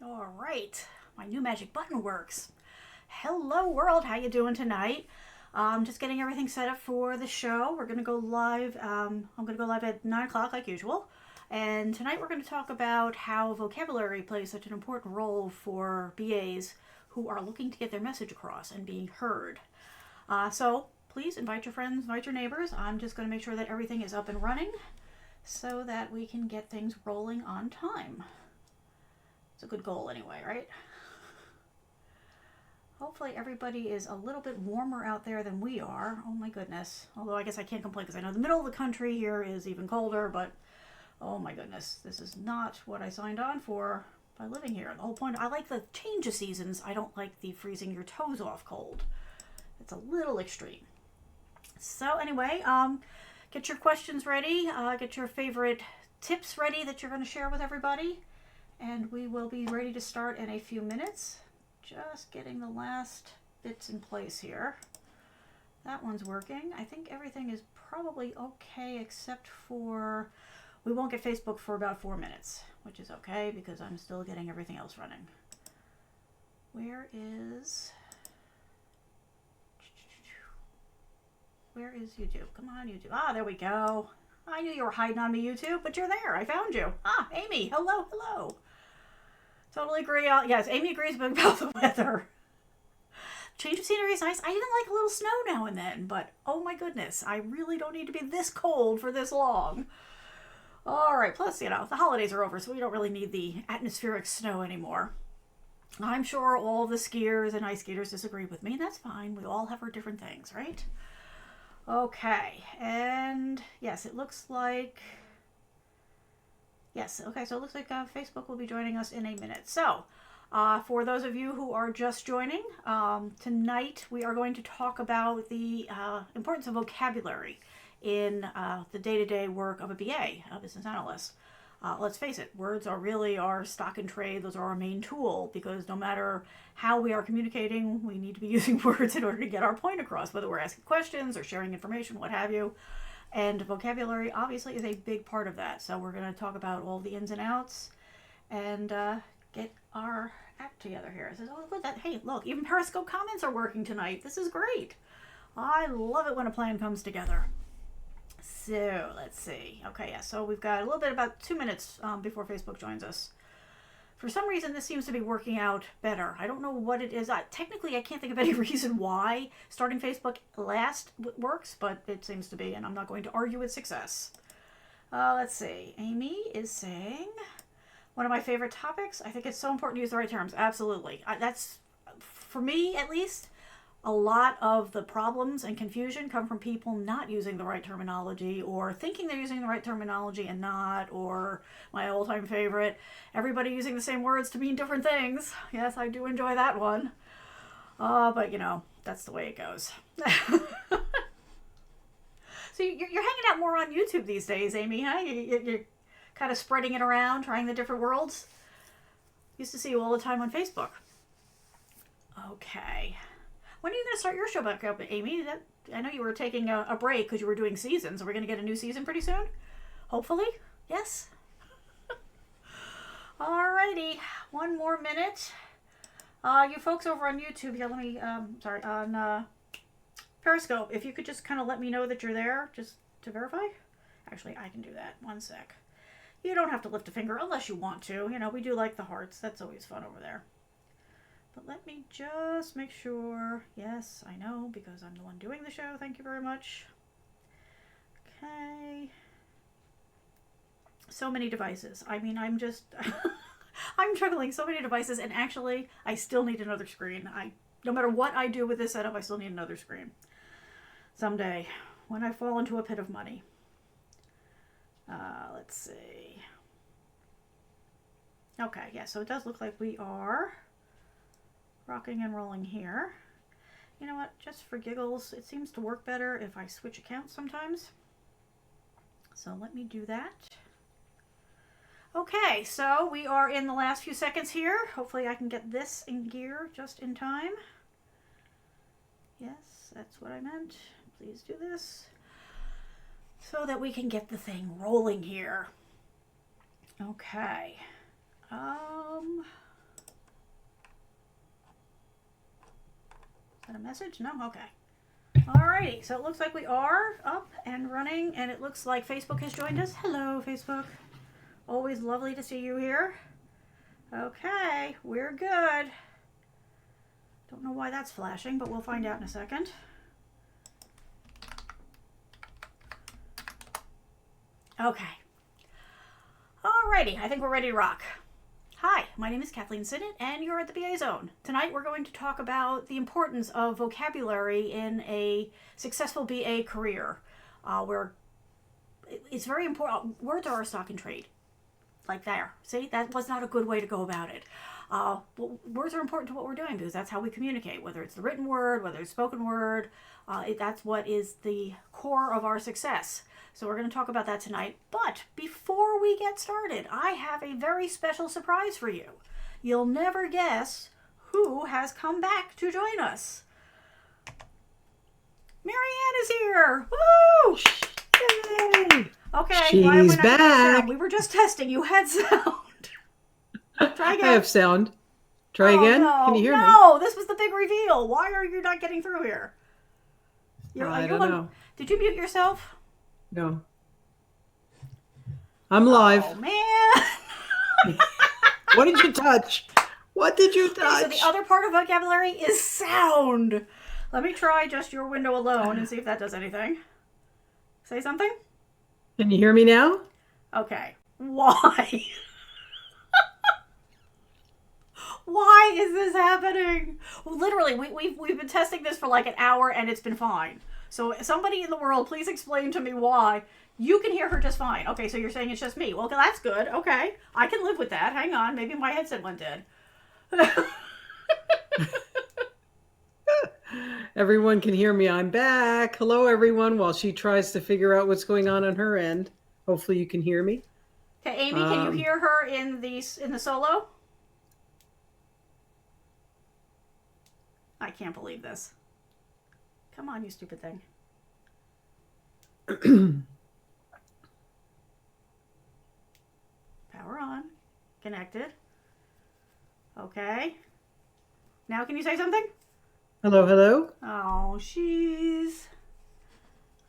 All right, my new magic button works. Hello world, how you doing tonight? Just getting everything set up for the show. We're gonna go live. I'm gonna go live at 9 o'clock like usual. And tonight we're going to talk about how vocabulary plays such an important role for BAs who are looking to get their message across and being heard. So please invite your friends, invite your neighbors. I'm just going to make sure that everything is up and running so that we can get things rolling on time. It's a good goal anyway, right? Hopefully everybody is a little bit warmer out there than we are. Oh my goodness. Although I guess I can't complain because I know the middle of the country here is even colder, but oh my goodness, this is not what I signed on for by living here. The whole point, I like the change of seasons. I don't like the freezing your toes off cold. It's a little extreme. So anyway, get your questions ready. Get your favorite tips ready that you're going to share with everybody. And we will be ready to start in a few minutes. Just getting the last bits in place here. That one's working. I think everything is probably okay except for we won't get Facebook for about 4 minutes, which is okay because I'm still getting everything else running. Where is YouTube? Come on, YouTube. Ah, there we go. I knew you were hiding on me, YouTube, but you're there. I found you. Ah, Amy. Hello, hello. Totally agree. Yes, Amy agrees about the weather. Change of scenery is nice. I even like a little snow now and then, but oh my goodness, I really don't need to be this cold for this long. All right, plus, the holidays are over, so we don't really need the atmospheric snow anymore. I'm sure all the skiers and ice skaters disagree with me. That's fine. We all have our different things, right? Okay, and yes, it looks like... Yes, okay, so it looks like Facebook will be joining us in a minute. So, for those of you who are just joining, tonight we are going to talk about the importance of vocabulary in the day-to-day work of a BA, a business analyst. Let's face it, words are really our stock and trade. Those are our main tool because no matter how we are communicating, we need to be using words in order to get our point across, whether we're asking questions or sharing information, what have you. And vocabulary obviously is a big part of that. So we're going to talk about all the ins and outs and get our act together here. It says, oh, look at that. Hey, look, even Periscope comments are working tonight. This is great. I love it when a plan comes together. So let's see. Okay, yeah, so we've got a little bit about 2 minutes before Facebook joins us. For some reason, this seems to be working out better. I don't know what it is. Technically, I can't think of any reason why starting Facebook last works, but it seems to be, and I'm not going to argue with success. Let's see. Amy is saying, one of my favorite topics. I think it's so important to use the right terms. Absolutely. That's, for me at least, a lot of the problems and confusion come from people not using the right terminology or thinking they're using the right terminology and not, or my all-time favorite, everybody using the same words to mean different things. Yes, I do enjoy that one. But, that's the way it goes. So you're hanging out more on YouTube these days, Amy, huh? You're kind of spreading it around, trying the different worlds. Used to see you all the time on Facebook. Okay. When are you going to start your show back up, Amy? I know you were taking a break because you were doing seasons. Are we going to get a new season pretty soon? Hopefully? Yes? Alrighty. 1 more minute. You folks over on YouTube here, let me, on Periscope, if you could just kind of let me know that you're there, just to verify. Actually, I can do that. 1 sec. You don't have to lift a finger unless you want to. We do like the hearts. That's always fun over there. But let me just make sure. Yes, I know, because I'm the one doing the show. Thank you very much. Okay. So many devices. I mean, I'm just... I'm juggling so many devices, and actually, I still need another screen. No matter what I do with this setup, I still need another screen. Someday, when I fall into a pit of money. Let's see. Okay, yeah, so it does look like we are... rocking and rolling here. You know what, just for giggles, it seems to work better if I switch accounts sometimes. So let me do that. Okay, so we are in the last few seconds here. Hopefully I can get this in gear just in time. Yes, that's what I meant. Please do this. So that we can get the thing rolling here. Okay. Got a message? No? Okay. Alrighty, so it looks like we are up and running, and it looks like Facebook has joined us. Hello, Facebook. Always lovely to see you here. Okay, we're good. Don't know why that's flashing, but we'll find out in a second. Okay. Alrighty, I think we're ready to rock. Hi, my name is Kathleen Sinnott, and you're at the BA Zone. Tonight we're going to talk about the importance of vocabulary in a successful BA career, where it's very important. Words are our stock in trade. Like there. See, that was not a good way to go about it. Words are important to what we're doing because that's how we communicate, whether it's the written word, whether it's spoken word. That's what is the core of our success. So we're going to talk about that tonight. But before we get started, I have a very special surprise for you. You'll never guess who has come back to join us. Marianne is here. Woo! Yay! Okay, She's why am I not getting back. sound? We were just testing. You had sound. Try again. I have sound. Try again. No, Can you hear me? No, this was the big reveal. Why are you not getting through here? I don't know. Did you mute yourself? No. I'm live. Oh, man. What did you touch? What did you Okay, touch? so the other part of vocabulary is sound. Let me try just your window alone and see if that does anything. Say something? Can you hear me now? Okay. Why? Why is this happening? Well, literally, we've been testing this for like an hour and it's been fine. So somebody in the world, please explain to me why. You can hear her just fine. Okay, so you're saying it's just me. Well, that's good. Okay. I can live with that. Hang on. Maybe my headset went dead. Everyone can hear me. I'm back. Hello, everyone. While she tries to figure out what's going on her end. Hopefully you can hear me. Okay, Amy, can you hear her in the solo? I can't believe this. Come on, you stupid thing. Power on. Connected. Okay. Now can you say something? Hello, hello. Oh, she's...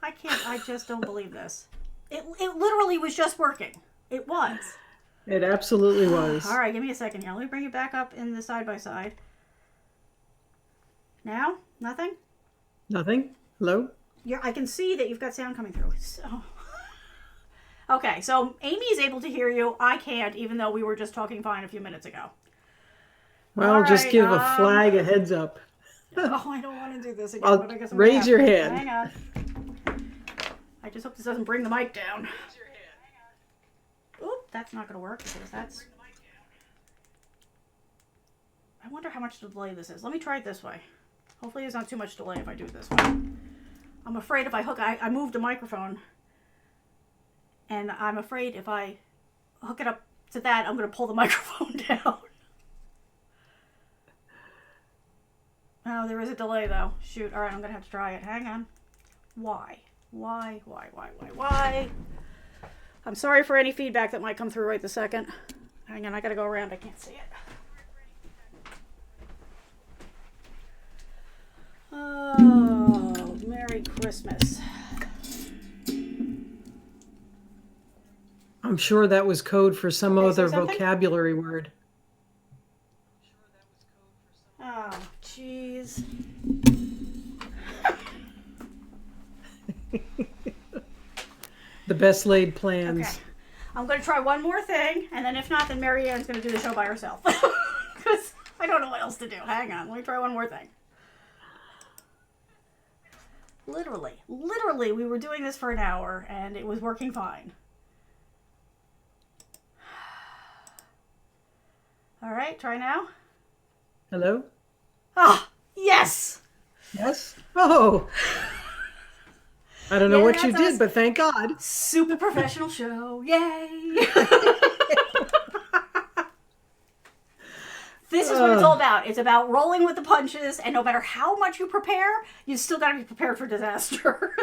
I just don't believe this. It literally was just working. It was. It absolutely was. All right, give me a second here. Let me bring it back up in the side-by-side. Now? Nothing? Nothing? Hello? I can see that you've got sound coming through. So... Okay, so Amy is able to hear you. I can't, even though we were just talking fine a few minutes ago. Well, just give a flag a heads up. Oh, I don't want to do this again. But I guess I'm raise your hand. Hang on. I just hope this doesn't bring the mic down. Oop, that's not going to work because that's... I wonder how much delay this is. Let me try it this way. Hopefully there's not too much delay if I do it this way. I'm afraid if I moved the microphone, and I'm afraid if I hook it up to that, I'm going to pull the microphone down. Oh, there is a delay though. Shoot. All right, I'm going to have to try it. Hang on. Why? I'm sorry for any feedback that might come through right this second. Hang on, I got to go around. I can't see it. Oh, Merry Christmas. I'm sure that was code for some other vocabulary word. Oh, jeez. The best laid plans. Okay. I'm going to try one more thing, and then if not, then Mary Ann's going to do the show by herself. Because I don't know what else to do. Hang on. Let me try one more thing. Literally, we were doing this for an hour, and it was working fine. All right, try now. Hello? Ah, yes! Yes? Oh! I don't know what you did, but thank God. Super professional show. Yay! This is what it's all about. It's about rolling with the punches, and no matter how much you prepare, you still got to be prepared for disaster.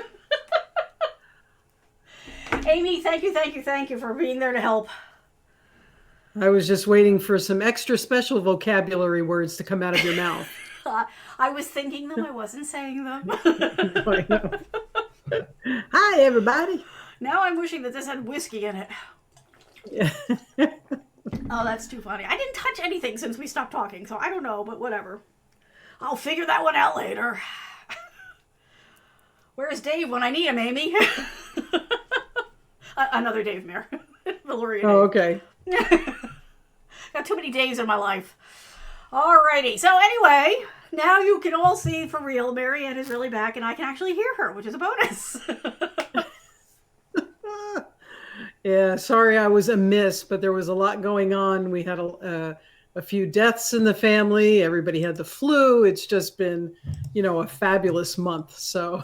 Amy, thank you for being there to help. I was just waiting for some extra special vocabulary words to come out of your mouth. I was thinking them, I wasn't saying them. I know. Hi, everybody. Now I'm wishing that this had whiskey in it. Yeah. Oh, that's too funny. I didn't touch anything since we stopped talking, so I don't know, but whatever. I'll figure that one out later. Where's Dave when I need him, Amy? Another Dave Mayer. Valoria. Oh, okay. Got too many Daves in my life. Alrighty. So anyway, now you can all see for real Marianne is really back and I can actually hear her, which is a bonus. Yeah, sorry I was amiss, but there was a lot going on. We had a few deaths in the family. Everybody had the flu. It's just been, a fabulous month. So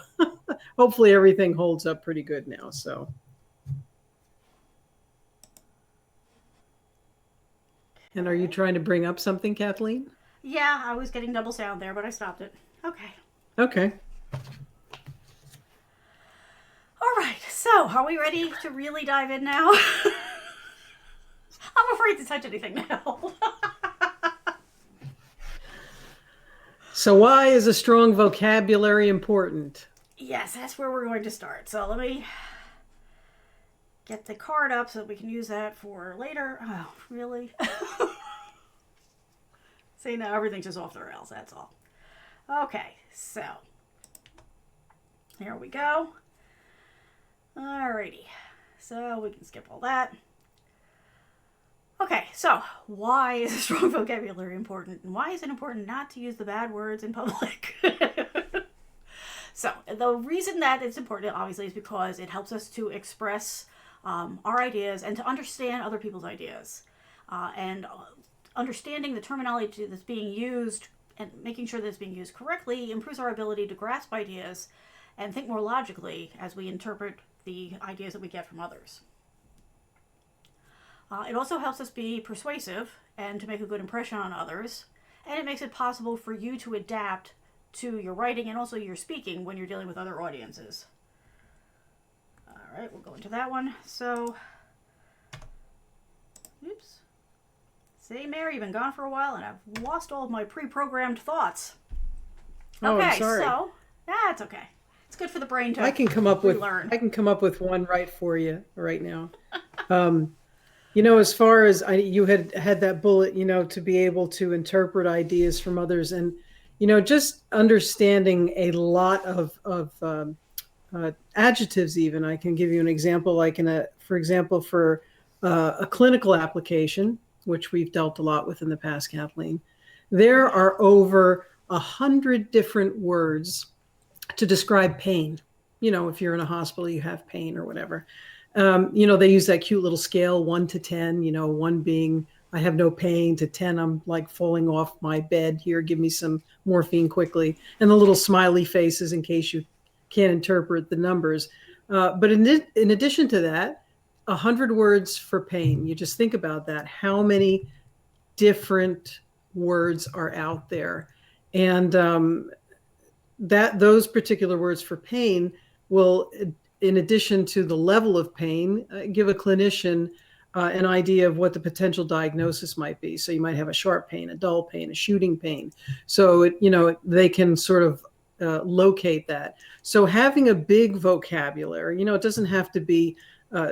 hopefully everything holds up pretty good now. So. And are you trying to bring up something, Kathleen? Yeah, I was getting double sound there, but I stopped it. Okay. Okay. All right. So, are we ready to really dive in now? I'm afraid to touch anything now. So why is a strong vocabulary important? Yes, that's where we're going to start. So let me get the card up so we can use that for later. Oh, really? See, now everything's just off the rails, that's all. Okay, so here we go. Alrighty, so we can skip all that. Okay, so why is a strong vocabulary important? And why is it important not to use the bad words in public? So the reason that it's important, obviously, is because it helps us to express our ideas and to understand other people's ideas. And understanding the terminology that's being used and making sure that it's being used correctly improves our ability to grasp ideas and think more logically as we interpret the ideas that we get from others. It also helps us be persuasive and to make a good impression on others, and it makes it possible for you to adapt to your writing and also your speaking when you're dealing with other audiences. All right, we'll go into that one. So, oops. See, Mary, you've been gone for a while, and I've lost all of my pre-programmed thoughts. Oh, Okay, I'm sorry. so that's okay. It's good for the brain to I can come up relearn. I can come up with one right for you right now. As far as you had that bullet, to be able to interpret ideas from others, and just understanding a lot of adjectives. Even I can give you an example, like for example, for a clinical application, which we've dealt a lot with in the past, Kathleen. There are over 100 different words to describe pain. If you're in a hospital, you have pain or whatever. They use that cute little scale, 1 to 10, 1 being I have no pain, to 10, I'm like falling off my bed here, give me some morphine quickly. And the little smiley faces in case you can't interpret the numbers. But in addition to that, 100 words for pain. You just think about that. How many different words are out there? And those particular words for pain will, in addition to the level of pain, give a clinician an idea of what the potential diagnosis might be. So you might have a sharp pain, a dull pain, a shooting pain. So they can sort of locate that. So having a big vocabulary, it doesn't have to be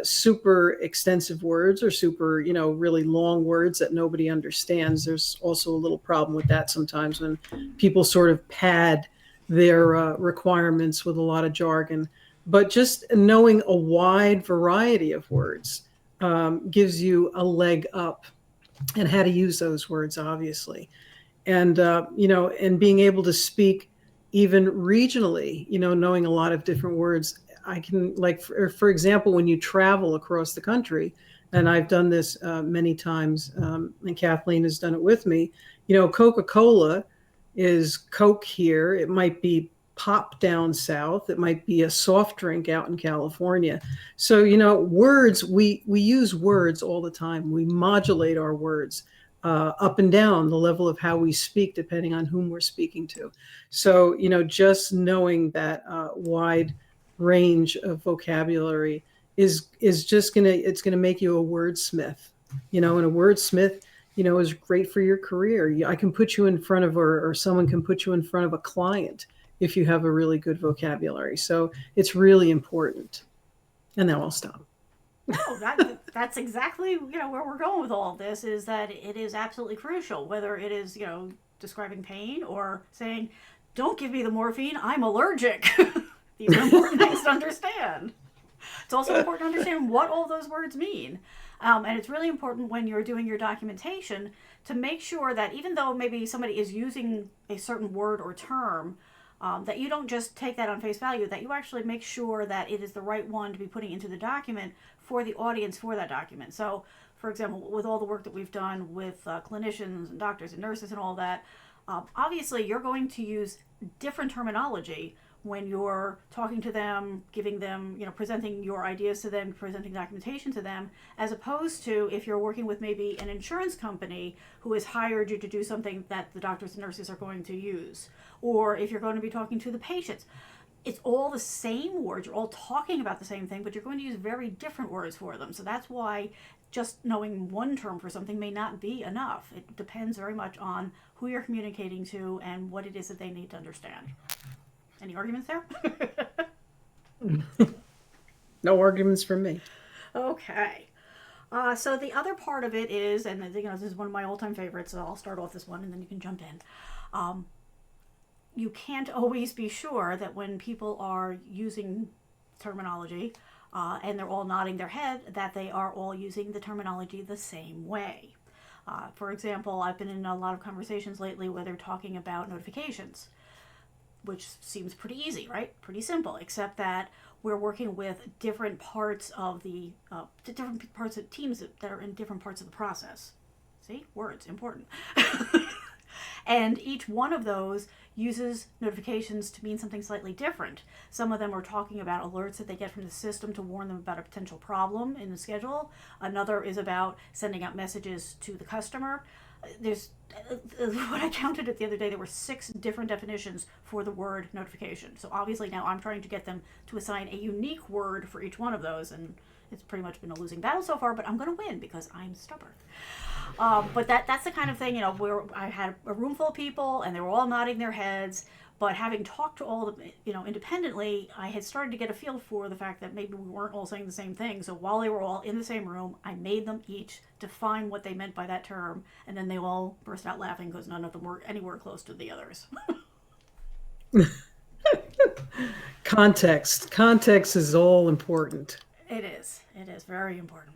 super extensive words or super, really long words that nobody understands. There's also a little problem with that sometimes when people sort of pad their requirements with a lot of jargon. But just knowing a wide variety of words gives you a leg up and how to use those words, obviously. And, and being able to speak even regionally, knowing a lot of different words. I can, like, for example, when you travel across the country, and I've done this many times, and Kathleen has done it with me, Coca-Cola is Coke here. It might be pop down south. It might be a soft drink out in California. So, words, we use words all the time. We modulate our words up and down the level of how we speak, depending on whom we're speaking to. So, just knowing that wide range of vocabulary is just it's going to make you a wordsmith, and a wordsmith is great for your career. I can put you in front of, or someone can put you in front of a client if you have a really good vocabulary. So it's really important. And now I'll stop. No, that's exactly where we're going with all of this, is that it is absolutely crucial, whether it is describing pain or saying, "Don't give me the morphine, I'm allergic." These are important things to understand. It's also important to understand what all those words mean. And it's really important when you're doing your documentation to make sure that even though maybe somebody is using a certain word or term, that you don't just take that on face value, that you actually make sure that it is the right one to be putting into the document for the audience for that document. So, for example, with all the work that we've done with clinicians and doctors and nurses and all that, obviously you're going to use different terminology when you're talking to them, giving them, presenting your ideas to them, presenting documentation to them, as opposed to if you're working with maybe an insurance company who has hired you to do something that the doctors and nurses are going to use, or if you're going to be talking to the patients. It's all the same words, you're all talking about the same thing, but you're going to use very different words for them. So that's why just knowing one term for something may not be enough. It depends very much on who you're communicating to and what it is that they need to understand. Any arguments there? No arguments from me. Okay. So the other part of it is, and this is one of my all-time favorites, so I'll start off this one and then you can jump in. You can't always be sure that when people are using terminology and they're all nodding their head, that they are all using the terminology the same way. For example, I've been in a lot of conversations lately where they're talking about notifications, which seems pretty easy, right? Pretty simple, except that we're working with different parts of the different parts of teams that are in different parts of the process. See, words important. And each one of those uses notifications to mean something slightly different. Some of them are talking about alerts that they get from the system to warn them about a potential problem in the schedule. Another is about sending out messages to the customer. There's what I counted it the other day, there were 6 different definitions for the word notification. So obviously now I'm trying to get them to assign a unique word for each one of those, and it's pretty much been a losing battle so far, but I'm going to win because I'm stubborn. But that's the kind of thing, where I had a room full of people and they were all nodding their heads. But having talked to all of them, independently, I had started to get a feel for the fact that maybe we weren't all saying the same thing. So while they were all in the same room, I made them each define what they meant by that term, and then they all burst out laughing because none of them were anywhere close to the others. Context is all important. It is very important.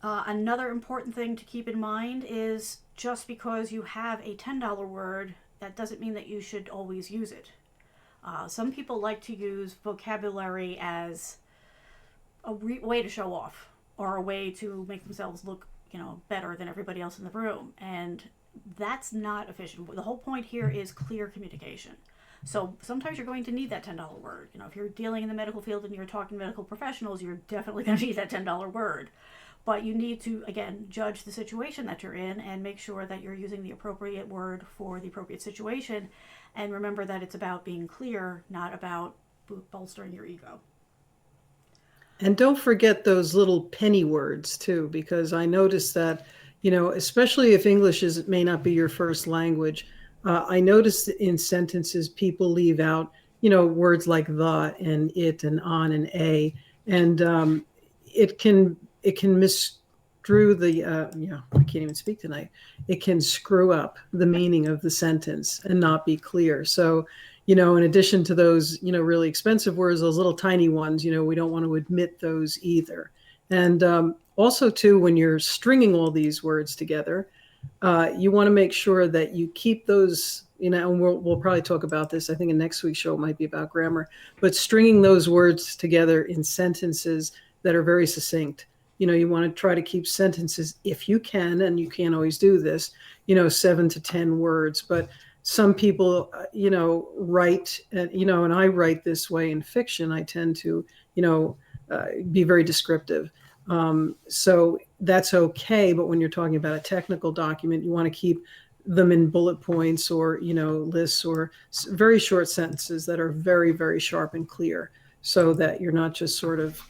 Another important thing to keep in mind is just because you have a $10 word, that doesn't mean that you should always use it. Some people like to use vocabulary as a way to show off, or a way to make themselves look, better than everybody else in the room. And that's not efficient. The whole point here is clear communication. So sometimes you're going to need that $10 word. If you're dealing in the medical field and you're talking to medical professionals, you're definitely going to need that $10 word. But you need to, again, judge the situation that you're in and make sure that you're using the appropriate word for the appropriate situation. And remember that it's about being clear, not about bolstering your ego. And don't forget those little penny words too, because I noticed that, especially if English may not be your first language, I noticed that in sentences people leave out, words like the and it and on and a, and it can misconstrue the, I can't even speak tonight. It can screw up the meaning of the sentence and not be clear. So, in addition to those, really expensive words, those little tiny ones, we don't want to admit those either. And also too, when you're stringing all these words together, you want to make sure that you keep those, and we'll probably talk about this. I think in next week's show it might be about grammar, but stringing those words together in sentences that are very succinct. You want to try to keep sentences, if you can, and you can't always do this, 7 to 10 words. But some people, write, and I write this way in fiction. I tend to, be very descriptive. So that's okay. But when you're talking about a technical document, you want to keep them in bullet points or, lists or very short sentences that are very, very sharp and clear, so that you're not just sort of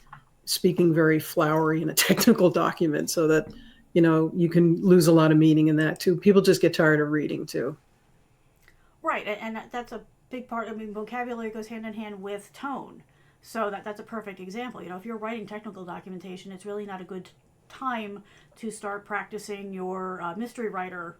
speaking very flowery in a technical document, so that, you can lose a lot of meaning in that too. People just get tired of reading too. Right, and that's a big part. I mean, vocabulary goes hand in hand with tone. So that's a perfect example. If you're writing technical documentation, it's really not a good time to start practicing your mystery writer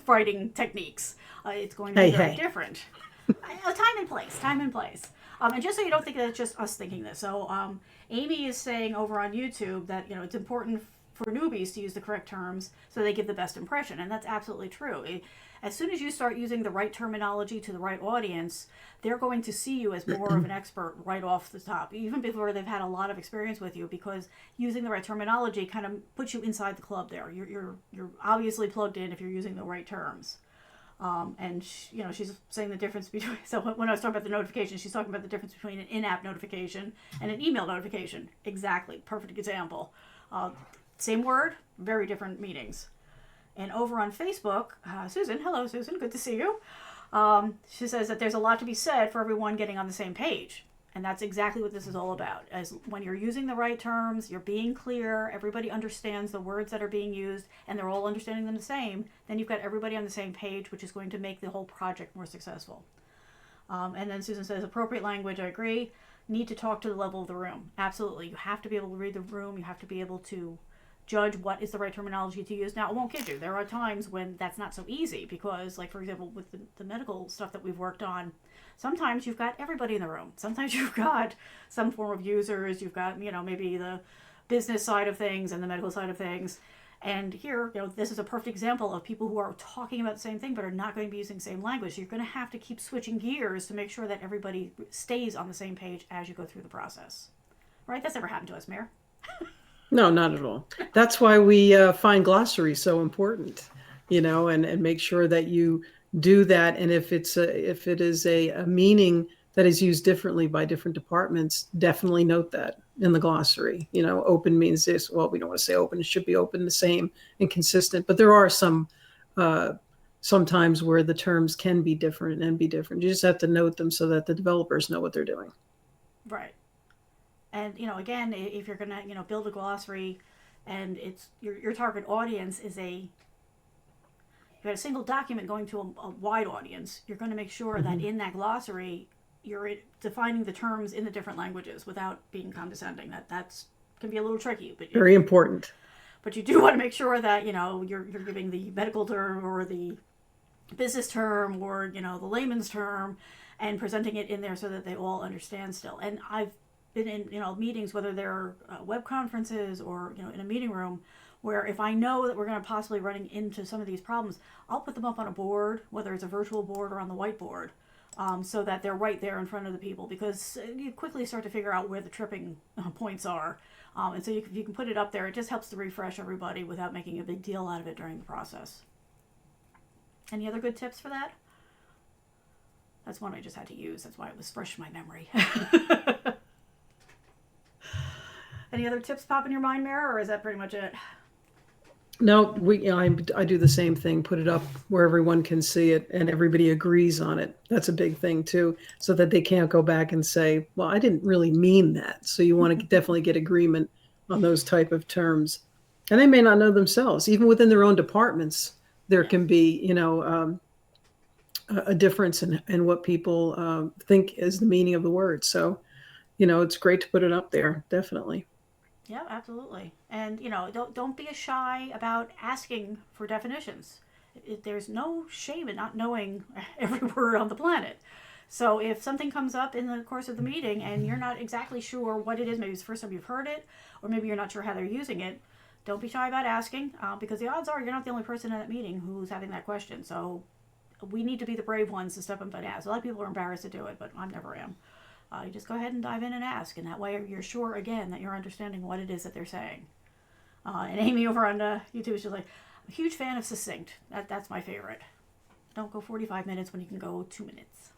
writing techniques. It's going to be very different. Time and place, time and place. And just so you don't think that it's just us thinking this. So Amy is saying over on YouTube that it's important for newbies to use the correct terms so they give the best impression, and that's absolutely true. As soon as you start using the right terminology to the right audience, they're going to see you as more of an expert right off the top, even before they've had a lot of experience with you, because using the right terminology kind of puts you inside the club there. You're obviously plugged in if you're using the right terms. And she's saying the difference between, so when I was talking about the notification, she's talking about the difference between an in-app notification and an email notification. Exactly. Perfect example. Same word, very different meanings. And over on Facebook, Susan, hello Susan, good to see you. She says that there's a lot to be said for everyone getting on the same page. And that's exactly what this is all about. As when you're using the right terms, you're being clear, everybody understands the words that are being used, and they're all understanding them the same, then you've got everybody on the same page, which is going to make the whole project more successful. And then Susan says, appropriate language, I agree. Need to talk to the level of the room. Absolutely. You have to be able to read the room. You have to be able to judge what is the right terminology to use. Now, I won't kid you. There are times when that's not so easy because, like, for example, with the medical stuff that we've worked on, sometimes you've got everybody in the room. Sometimes you've got some form of users. You've got, maybe the business side of things and the medical side of things. And here, this is a perfect example of people who are talking about the same thing but are not going to be using the same language. So you're going to have to keep switching gears to make sure that everybody stays on the same page as you go through the process. Right? That's never happened to us, Mayor. No, not at all. That's why we find glossary so important, and make sure that you do that. And if it is a meaning that is used differently by different departments, definitely note that in the glossary. Open means this. Well, we don't want to say open. It should be open, the same and consistent. But there are sometimes where the terms can be different and be different. You just have to note them so that the developers know what they're doing. Right. And, again, if you're going to, build a glossary and it's your target audience is you've got a single document going to a wide audience, you're going to make sure that in that glossary, you're defining the terms in the different languages without being condescending. That's can be a little tricky. But very important. But you do want to make sure that, you're giving the medical term or the business term or, the layman's term and presenting it in there so that they all understand still. And I've been in meetings, whether they're web conferences or in a meeting room, where if I know that we're going to possibly running into some of these problems, I'll put them up on a board, whether it's a virtual board or on the whiteboard, so that they're right there in front of the people, because you quickly start to figure out where the tripping points are, and so if you can put it up there, it just helps to refresh everybody without making a big deal out of it during the process. Any other good tips for that? That's one I just had to use. That's why it was fresh in my memory. Any other tips pop in your mind, Mara, or is that pretty much it? No, I do the same thing. Put it up where everyone can see it and everybody agrees on it. That's a big thing too, so that they can't go back and say, "Well, I didn't really mean that." So you want to definitely get agreement on those type of terms, and they may not know themselves. Even within their own departments, there can be, a difference in what people think is the meaning of the word. So, it's great to put it up there. Definitely. Yeah, absolutely. And, don't be shy about asking for definitions. There's no shame in not knowing every word on the planet. So if something comes up in the course of the meeting and you're not exactly sure what it is, maybe it's the first time you've heard it, or maybe you're not sure how they're using it, don't be shy about asking, because the odds are you're not the only person in that meeting who's having that question. So we need to be the brave ones to step up and ask. A lot of people are embarrassed to do it, but I never am. You just go ahead and dive in and ask, and that way you're sure, again, that you're understanding what it is that they're saying. And Amy over on YouTube, she's like, I'm a huge fan of succinct. That's my favorite. Don't go 45 minutes when you can go 2 minutes.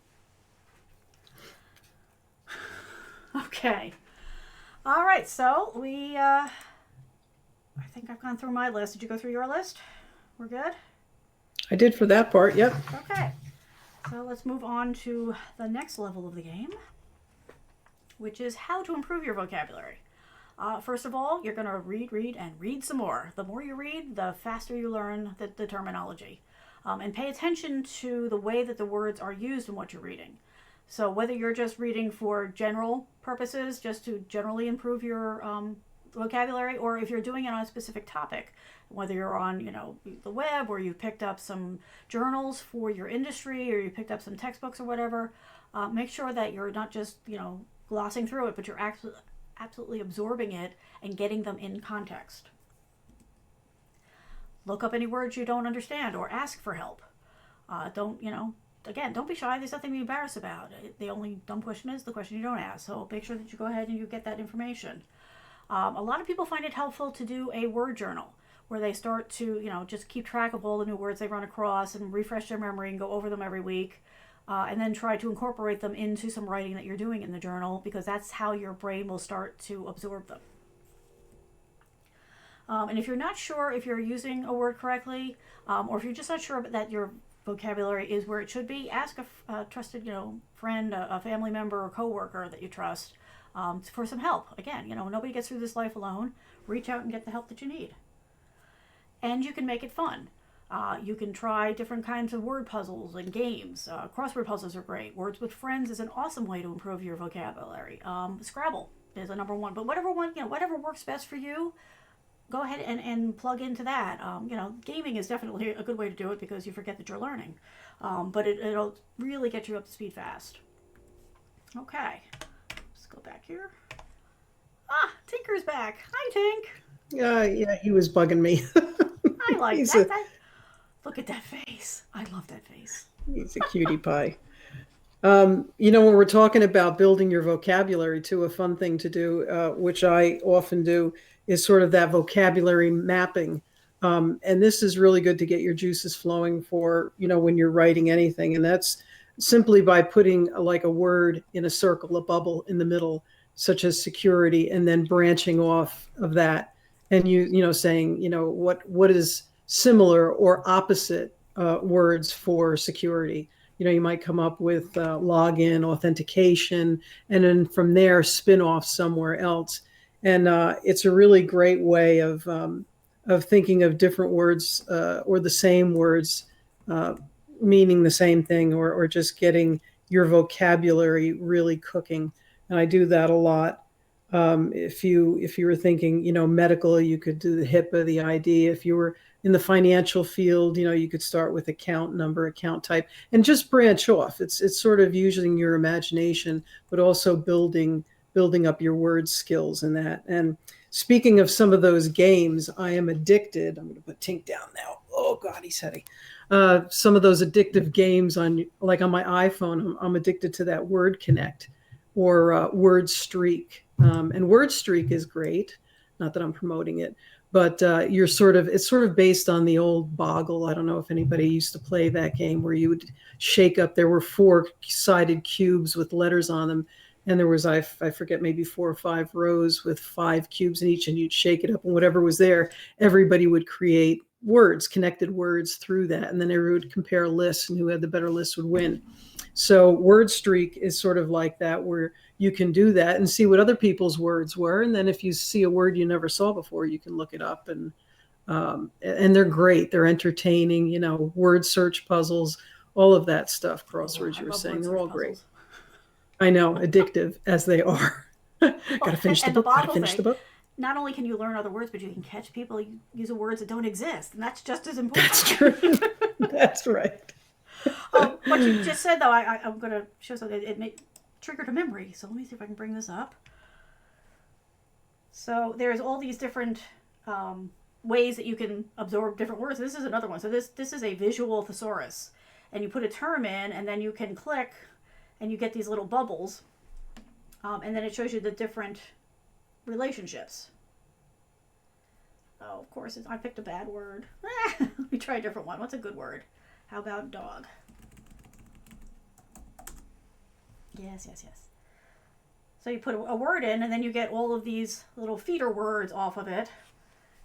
Okay. All right, so I think I've gone through my list. Did you go through your list? We're good? I did for that part, yep. Okay. So let's move on to the next level of the game, which is how to improve your vocabulary. First of all, you're going to read, and read some more. The more you read, the faster you learn the terminology. And pay attention to the way that the words are used in what you're reading. So whether you're just reading for general purposes, just to generally improve your vocabulary, or if you're doing it on a specific topic, whether you're on, the web, or you've picked up some journals for your industry, or you picked up some textbooks or whatever, make sure that you're not just, glossing through it, but you're absolutely absorbing it and getting them in context. Look up any words you don't understand or ask for help. Don't be shy. There's nothing to be embarrassed about. The only dumb question is the question you don't ask. So make sure that you go ahead and you get that information. A lot of people find it helpful to do a word journal where they start to, just keep track of all the new words they run across and refresh their memory and go over them every week. And then try to incorporate them into some writing that you're doing in the journal, because that's how your brain will start to absorb them. And if you're not sure if you're using a word correctly, or if you're just not sure that your vocabulary is where it should be, ask a trusted, friend, a family member, or coworker that you trust for some help. Again, nobody gets through this life alone. Reach out and get the help that you need. And you can make it fun. You can try different kinds of word puzzles and games. Crossword puzzles are great. Words with Friends is an awesome way to improve your vocabulary. Scrabble is a number one. But whatever works best for you, go ahead and plug into that. Gaming is definitely a good way to do it because you forget that you're learning. But it'll really get you up to speed fast. Okay, let's go back here. Tinker's back. Hi, Tink. Yeah, he was bugging me. I like that. Look at that face. I love that face. He's a cutie pie. When we're talking about building your vocabulary too, a fun thing to do, which I often do, is sort of that vocabulary mapping. And this is really good to get your juices flowing for, when you're writing anything. And that's simply by putting a word in a circle, a bubble in the middle, such as security, and then branching off of that. And saying, what is similar or opposite words for security. You might come up with login, authentication, and then from there spin off somewhere else. And it's a really great way of thinking of different words or the same words meaning the same thing, or just getting your vocabulary really cooking. And I do that a lot. If you were thinking, medical, you could do the HIPAA, the ID. If you were in the financial field, you could start with account number, account type, and just branch off. It's sort of using your imagination, but also building up your word skills in that. And speaking of some of those games, I am addicted. I'm going to put Tink down now. Oh God, he's heavy. Some of those addictive games on my iPhone, I'm addicted to that Word Connect or Word Streak. And Word Streak is great. Not that I'm promoting it, but it's sort of based on the old Boggle. I don't know if anybody used to play that game where you would shake up. There were 4-sided cubes with letters on them, and there was I forget, maybe 4 or 5 rows with 5 cubes in each, and you'd shake it up, and whatever was there, everybody would create words, connected words through that, and then everyone would compare lists, and who had the better list would win. So Word Streak is sort of like that, where you can do that and see what other people's words were. And then if you see a word you never saw before, you can look it up. And they're great. They're entertaining, word search puzzles, all of that stuff. Crosswords, you were saying, they're all great. I know, addictive as they are. Gotta finish the book. Not only can you learn other words, but you can catch people using words that don't exist. And that's just as important. That's true. That's right. What you just said, though, I'm going to show something. It may trigger to memory. So let me see if I can bring this up. So there's all these different ways that you can absorb different words. This is another one. So this is a visual thesaurus. And you put a term in, and then you can click, and you get these little bubbles. And then it shows you the different relationships. Oh, of course, I picked a bad word. Let me try a different one. What's a good word? How about dog? Yes. So you put a word in, and then you get all of these little feeder words off of it.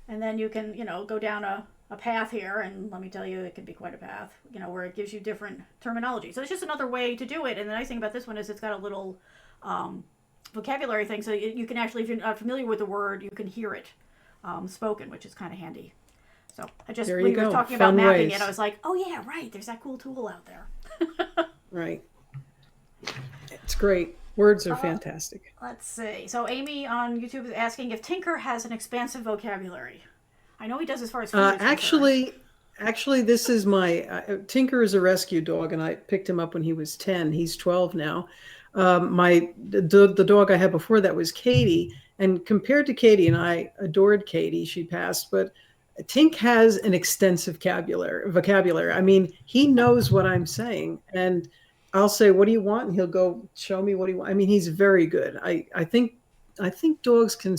And then you can, go down a path here, and let me tell you, it can be quite a path, where it gives you different terminology. So it's just another way to do it. And the nice thing about this one is it's got a little vocabulary thing, so you can actually, if you're not familiar with the word, you can hear it spoken, which is kind of handy. So I just, There when you you were go. talking about Fun mapping ways. it, I was like, oh yeah, right, there's that cool tool out there. Right. It's great. Words are fantastic. Let's see. So Amy on YouTube is asking if Tinker has an expansive vocabulary. I know he does as far as food is concerned. Actually, this is my Tinker is a rescue dog, and I picked him up when he was 10. He's 12 now. The dog I had before that was Katie, and compared to Katie, and I adored Katie, she passed, but Tink has an extensive vocabulary. I mean, he knows what I'm saying, and I'll say, "What do you want?" and he'll go show me what he wants. I mean, he's very good. I think dogs can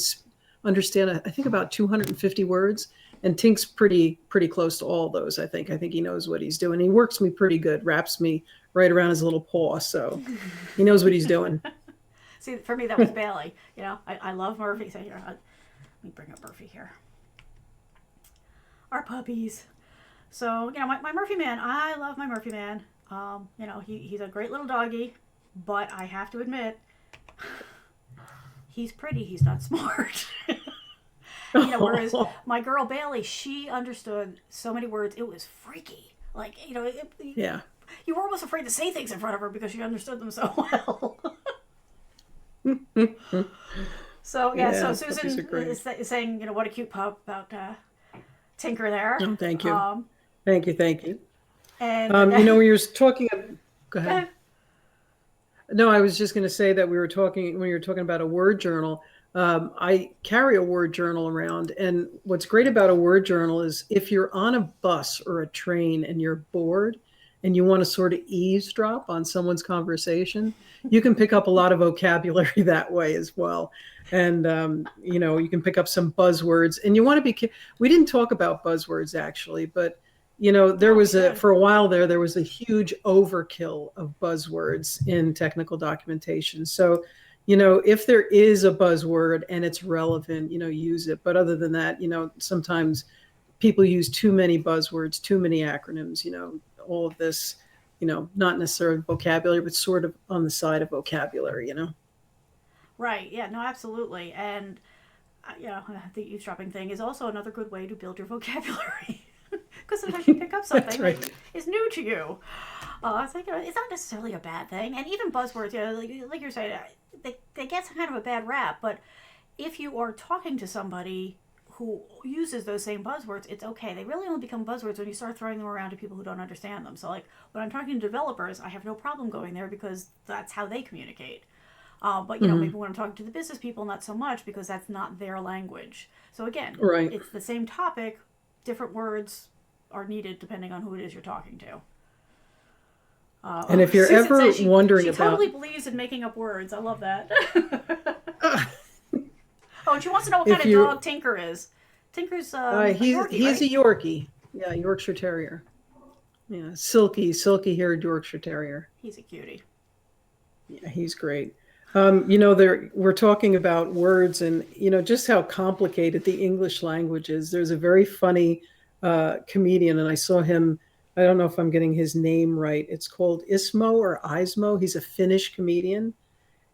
understand. I think about 250 words, and Tink's pretty close to all those. I think he knows what he's doing. He works me pretty good. Wraps me right around his little paw, so he knows what he's doing. See, for me, that was Bailey. You know, I love Murphy. So here, let me bring up Murphy here. Our puppies. So, you know, my Murphy man, I love my Murphy man. You know, he's a great little doggy, but I have to admit, he's pretty, he's not smart. You know, whereas my girl Bailey, she understood so many words, it was freaky. Like, you know, Yeah. you were almost afraid to say things in front of her because she understood them so well. So, so Susan is saying, you know, what a cute pup about Tinker there. Oh, thank you. Thank you. And you know, when you're talking, go ahead. No, I was just going to say that when you were talking about a word journal, I carry a word journal around. And what's great about a word journal is if you're on a bus or a train and you're bored and you want to sort of eavesdrop on someone's conversation, you can pick up a lot of vocabulary that way as well. And, you know, you can pick up some buzzwords, and you want to be, we didn't talk about buzzwords actually, but you know, for a while there was a huge overkill of buzzwords in technical documentation. So, you know, if there is a buzzword and it's relevant, you know, use it. But other than that, you know, sometimes people use too many buzzwords, too many acronyms, you know, all of this, you know, not necessarily vocabulary, but sort of on the side of vocabulary, you know? Right. Yeah, no, absolutely. And, you know, the eavesdropping thing is also another good way to build your vocabulary. Because sometimes you pick up something that is new to you. It's like, it's not necessarily a bad thing. And even buzzwords, you know, like you're saying, they get some kind of a bad rap. But if you are talking to somebody who uses those same buzzwords, it's okay. They really only become buzzwords when you start throwing them around to people who don't understand them. So, like, when I'm talking to developers, I have no problem going there because that's how they communicate. But, you know, maybe when I'm talking to the business people, not so much because that's not their language. So, again, it's the same topic, different words are needed depending on who it is you're talking to. And if you're Susan ever she wondering about... totally believes in making up words. I love that. And she wants to know what kind of dog Tinker is. Tinker's he's right? a Yorkie. Yeah, Yorkshire Terrier. Yeah, silky-haired Yorkshire Terrier. He's a cutie. Yeah, he's great. You know, we're talking about words and, you know, just how complicated the English language is. There's a very funny comedian, and I saw him, I don't know if I'm getting his name right. It's called Ismo or Ismo. He's a Finnish comedian.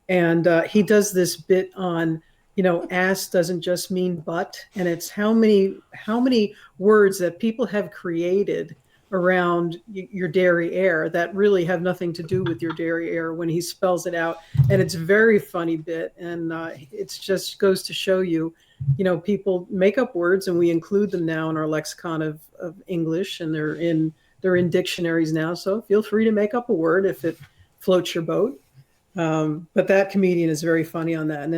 And he does this bit on, you know, ass doesn't just mean butt. And it's how many words that people have created around your derriere that really have nothing to do with your derriere when he spells it out. And it's a very funny bit. And it just goes to show you, you know, people make up words, and we include them now in our lexicon of English, and they're in dictionaries now. So feel free to make up a word if it floats your boat. But that comedian is very funny on that, and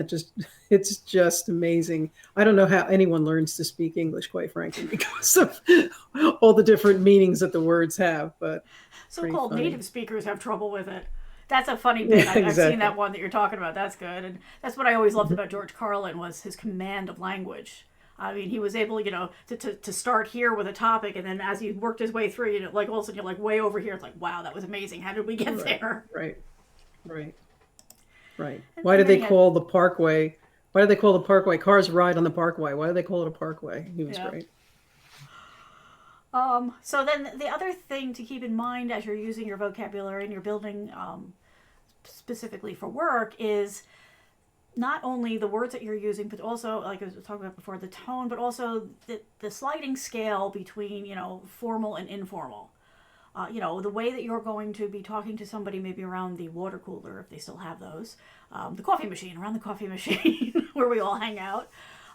it's just amazing. I don't know how anyone learns to speak English, quite frankly, because of all the different meanings that the words have. But so-called native speakers have trouble with it. That's a funny bit. Yeah, exactly. I've seen that one that you're talking about. That's good, and that's what I always loved about George Carlin was his command of language. I mean, he was able, you know, to start here with a topic, and then as he worked his way through, you know, like all of a sudden you're like way over here. It's like, wow, that was amazing. How did we get there? Right. Why did they call the parkway? Why do they call the parkway? Cars ride on the parkway. Why do they call it a parkway? He was great. So then the other thing to keep in mind as you're using your vocabulary and you're building specifically for work is not only the words that you're using, but also, like I was talking about before, the tone, but also the sliding scale between, formal and informal. The way that you're going to be talking to somebody maybe around the water cooler, if they still have those, the coffee machine, around the coffee machine where we all hang out,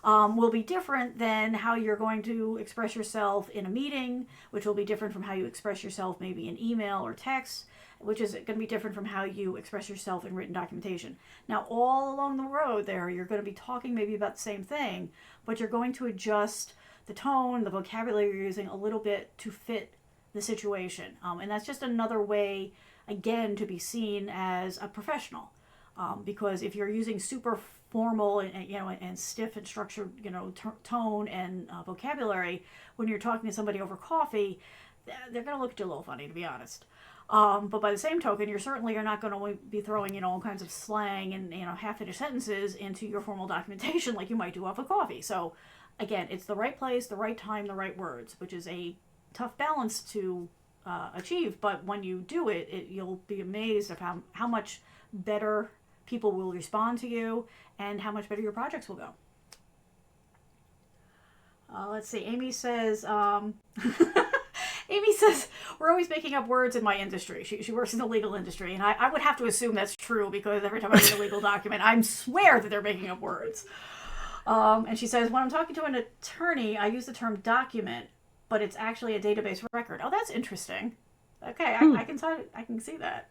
will be different than how you're going to express yourself in a meeting, which will be different from how you express yourself maybe in email or text, which is going to be different from how you express yourself in written documentation. Now, all along the road there, you're going to be talking maybe about the same thing, but you're going to adjust the tone, the vocabulary you're using a little bit to fit the situation. And that's just another way, again, to be seen as a professional. Because if you're using super formal and stiff and structured, tone and vocabulary when you're talking to somebody over coffee, they're going to look at you a little funny, to be honest. But by the same token, you're not going to be throwing all kinds of slang and half-finished sentences into your formal documentation like you might do off a coffee. So again, it's the right place, the right time, the right words, which is a tough balance to achieve. But when you do it, you'll be amazed at how much better people will respond to you and how much better your projects will go. Let's see. Amy says. Amy says, we're always making up words in my industry. She works in the legal industry, and I would have to assume that's true because every time I read a legal document, I swear that they're making up words. And she says, when I'm talking to an attorney, I use the term document, but it's actually a database record. Oh, that's interesting. Okay, I can see that.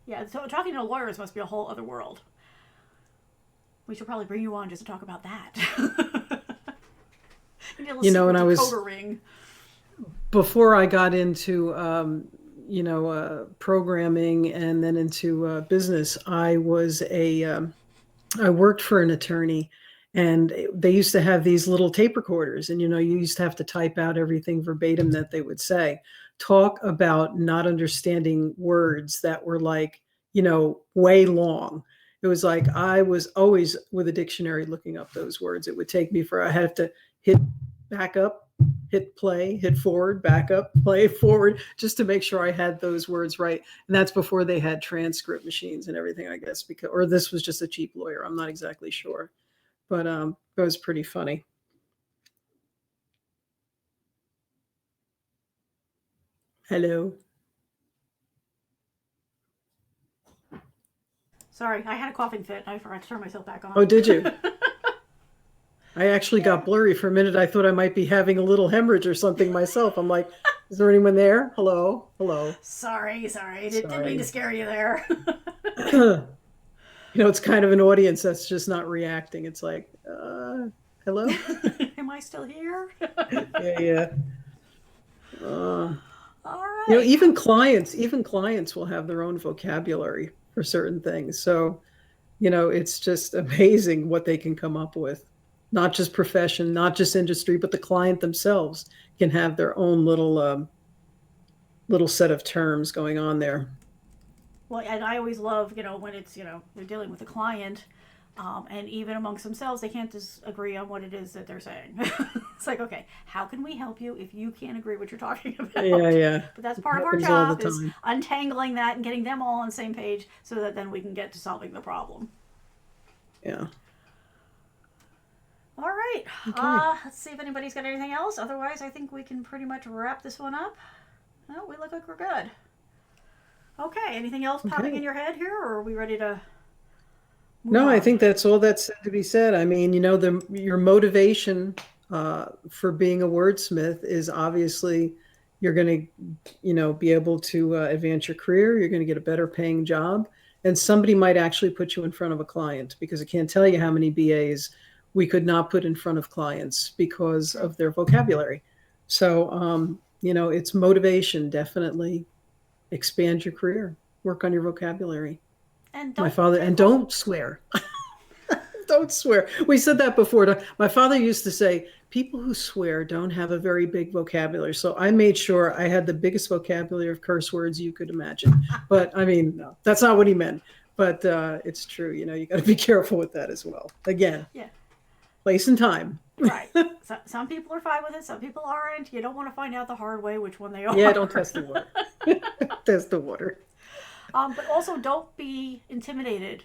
Yeah, so talking to lawyers must be a whole other world. We should probably bring you on just to talk about that. And I was ring. Before I got into programming and then into business, I worked for an attorney, and they used to have these little tape recorders, and you used to have to type out everything verbatim that they would say. Talk about not understanding words that were like, way long. It was like I was always with a dictionary looking up those words. It would take me I had to hit back up, hit play, hit forward, back up, play, forward, just to make sure I had those words right. And that's before they had transcript machines and everything, I guess, or this was just a cheap lawyer. I'm not exactly sure, but it was pretty funny. Hello. Sorry, I had a coughing fit. I forgot to turn myself back on. Oh, did you? I actually got blurry for a minute. I thought I might be having a little hemorrhage or something myself. I'm like, is there anyone there? Hello? Sorry. Didn't mean to scare you there. It's kind of an audience that's just not reacting. It's like, hello? Am I still here? Yeah. All right. Even clients will have their own vocabulary for certain things. So, it's just amazing what they can come up with. Not just profession, not just industry, but the client themselves can have their own little set of terms going on there. Well, and I always love, when it's, they're dealing with a client, and even amongst themselves, they can't disagree on what it is that they're saying. It's like, okay, how can we help you if you can't agree what you're talking about? Yeah. But that's part of our job, is untangling that and getting them all on the same page so that then we can get to solving the problem. Yeah. All right. Okay. Let's see if anybody's got anything else. Otherwise, I think we can pretty much wrap this one up. No, we look like we're good. Okay. Anything else popping in your head here, or are we ready to move on? I think that's all that's to be said. I mean, your motivation for being a wordsmith is obviously you're going to, be able to advance your career. You're going to get a better paying job, and somebody might actually put you in front of a client, because I can't tell you how many BAs we could not put in front of clients because of their vocabulary. So, it's motivation. Definitely expand your career, work on your vocabulary. And don't swear. Don't swear. We said that before. My father used to say, people who swear don't have a very big vocabulary. So I made sure I had the biggest vocabulary of curse words you could imagine. But I mean, no, that's not what he meant. But it's true. You got to be careful with that as well. Again. Yeah. Place and time. Right. Some people are fine with it. Some people aren't. You don't want to find out the hard way which one they are. Yeah, don't test the water. Test the water. But also don't be intimidated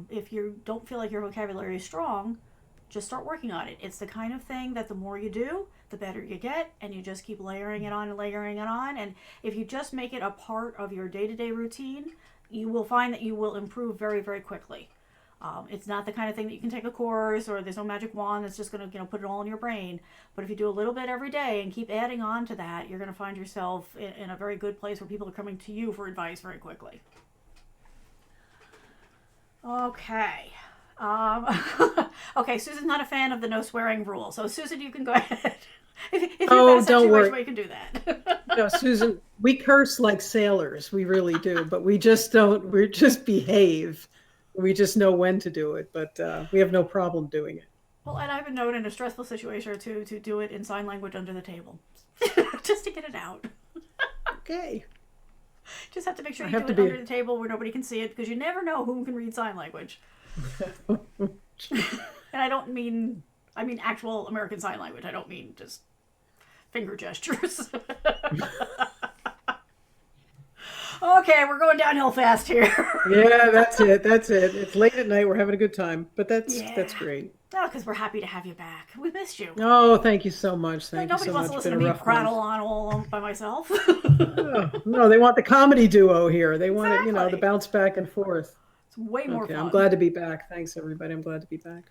If you don't feel like your vocabulary is strong, just start working on it. It's the kind of thing that the more you do, the better you get, and you just keep layering it on and layering it on. And if you just make it a part of your day-to-day routine, you will find that you will improve very, very quickly. It's not the kind of thing that you can take a course, or there's no magic wand that's just going to put it all in your brain. But if you do a little bit every day and keep adding on to that, you're going to find yourself in a very good place where people are coming to you for advice very quickly. Okay. Okay, Susan's not a fan of the no swearing rule. So, Susan, you can go ahead. If you're in a situation where you can do that. No, Susan, we curse like sailors. We really do. But we just don't, we just behave. We just know when to do it. But we have no problem doing it. Well, and I've been known in a stressful situation or two to do it in sign language under the table. Just to get it out. Okay. Just have to make sure you do it under the table where nobody can see it, because you never know who can read sign language. And I mean actual American Sign Language. I don't mean just finger gestures. Okay, we're going downhill fast here. Yeah, that's it. It's late at night. We're having a good time, but that's great. No, because we're happy to have you back. We missed you. Oh, thank you so much. Nobody wants to listen to me prattle on all alone by myself. No, they want the comedy duo here. They want it, the bounce back and forth. It's way more fun. I'm glad to be back. Thanks, everybody. I'm glad to be back.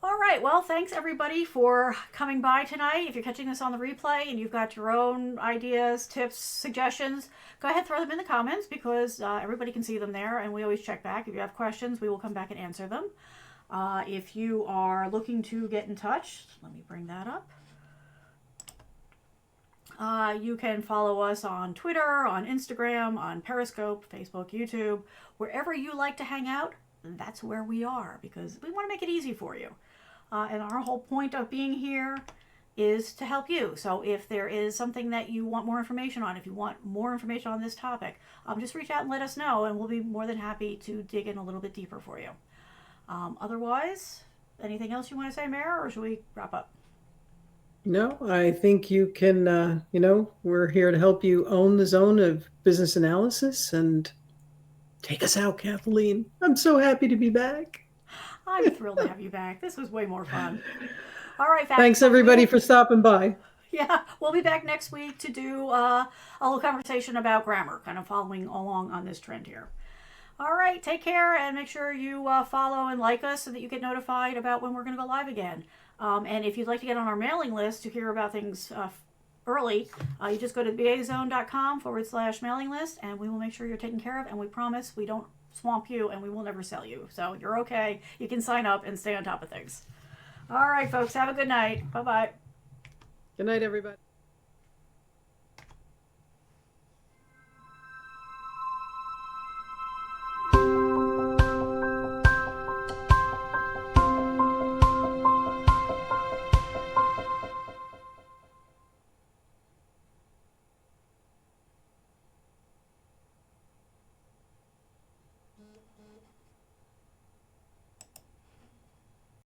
All right. Well, thanks, everybody, for coming by tonight. If you're catching this on the replay and you've got your own ideas, tips, suggestions, go ahead and throw them in the comments, because everybody can see them there, and we always check back. If you have questions, we will come back and answer them. If you are looking to get in touch, let me bring that up. You can follow us on Twitter, on Instagram, on Periscope, Facebook, YouTube. Wherever you like to hang out, that's where we are, because we want to make it easy for you. And our whole point of being here is to help you. So if there is something that you want more information on, if you want more information on this topic, just reach out and let us know, and we'll be more than happy to dig in a little bit deeper for you. Otherwise, anything else you want to say, Mara, or should we wrap up? No, I think you can, we're here to help you own the zone of business analysis, and take us out, Kathleen. I'm so happy to be back. I'm thrilled to have you back. This was way more fun. All right. Thanks, everybody, for stopping by. Yeah, we'll be back next week to do a little conversation about grammar, kind of following along on this trend here. All right, take care, and make sure you follow and like us so that you get notified about when we're going to go live again. And if you'd like to get on our mailing list to hear about things early, you just go to bazone.com/mailing list, and we will make sure you're taken care of, and we promise we don't swamp you, and we will never sell you. So you're okay. You can sign up and stay on top of things. All right, folks, have a good night. Bye-bye. Good night, everybody.